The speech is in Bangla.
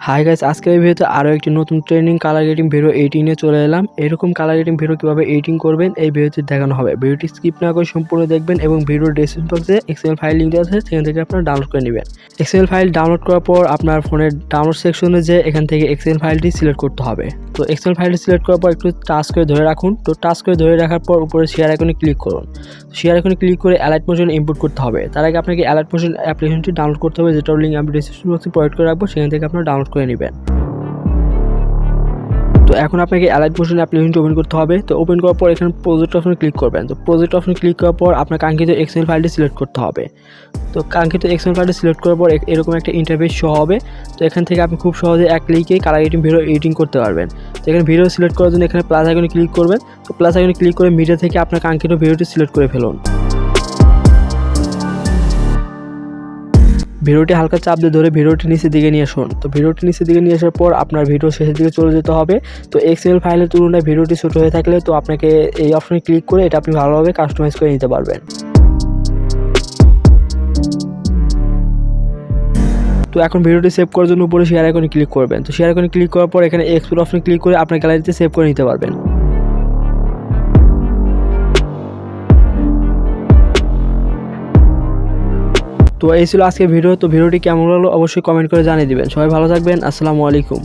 হাই গাইস, আজকের এই ভিডিওতে আরো একটি নতুন ট্রেন্ডিং কালার গ্রেডিং ভিডিও 18 এ চলে এলাম। এরকম কালার গ্রেডিং ভিডিও কিভাবে এডিটিং করবেন এই ভিডিওতে দেখানো হবে। ভিডিওটি স্কিপ না করে সম্পূর্ণ দেখবেন এবং ভিডিওর ডেসক্রিপশন বক্সে এক্সএমএল ফাইল লিংক দেওয়া আছে, সেখান থেকে আপনারা ডাউনলোড করে নেবেন। এক্সএমএল ফাইল ডাউনলোড করার পর আপনার ফোনের ডাউনলোড সেকশনে যে এখান থেকে এক্সএমএল ফাইলটি সিলেক্ট করতে হবে। তো এক্সএমএল ফাইলটি সিলেক্ট করার পর একটু টাচ করে ধরে রাখুন। তো টাচ করে ধরে রাখার পর উপরে শেয়ার আইকনে ক্লিক করুন। শেয়ার আইকনে ক্লিক করে অ্যালাইট মোশন ইম্পোর্ট করতে হবে। তার আগে আপনাকে অ্যালাইট মোশন অ্যাপ্লিকেশনটি ডাউনলোড করতে হবে, যেটার লিংক আমি ডেসক্রিপশন বক্সে প্রোভাইড করে রাখবো, সেখান থেকে আপনারা ডাউনলোড করে নেবেন। তো এখন আপনাকে অ্যালাইট মোশন অ্যাপ্লিকেশনটি ওপেন করতে হবে। তো ওপেন করার পর এখানে প্রজেক্ট অপশনে ক্লিক করবেন। তো প্রজেক্ট অপশনে ক্লিক করার পর আপনার কাঙ্ক্ষিত এক্সএমএল ফাইলটি সিলেক্ট করতে হবে। তো কাঙ্ক্ষিত এক্সএমএল ফাইলটি সিলেক্ট করার পর এরকম একটা ইন্টারফেস শো হবে। তো এখান থেকে আপনি খুব সহজে এক ক্লিকে কালার গ্রেডিং ভিডিও এডিটিং করতে পারবেন। তো এখানে ভিডিও সিলেক্ট করার জন্য এখানে প্লাস আইকনে ক্লিক করবেন। তো প্লাস আইকনে ক্লিক করে মিডিয়া থেকে আপনার কাঙ্ক্ষিত ভিডিওটি সিলেক্ট করে ফেলুন। ভিডিওটি হালকা চাপ দিয়ে ধরে ভিডিওটি নিচের দিকে নিয়ে আসুন। তো ভিডিওটি নিচের দিকে নিয়ে আসার পর আপনার ভিডিও শেষের দিকে চলে যেতে হবে। তো এক্সএমএল ফাইলের তুলনায় ভিডিওটি ছোট হয়ে থাকলে তো আপনাকে এই অপশনে ক্লিক করে এটা আপনি ভালোভাবে কাস্টমাইজ করে নিতে পারবেন। তো এখন ভিডিওটি সেভ করার জন্য উপরে শেয়ার আইকনে ক্লিক করবেন। তো শেয়ার আইকনে ক্লিক করার পর এখানে এক্সপোর্ট অপশনে ক্লিক করে আপনার গ্যালারিতে সেভ করে নিতে পারবেন। তো এই ছিল আজকের ভিডিও। তো ভিডিওটি কেমন লাগলো অবশ্যই কমেন্ট করে জানিয়ে দিবেন। সবাই ভালো থাকবেন। আসসালামু আলাইকুম।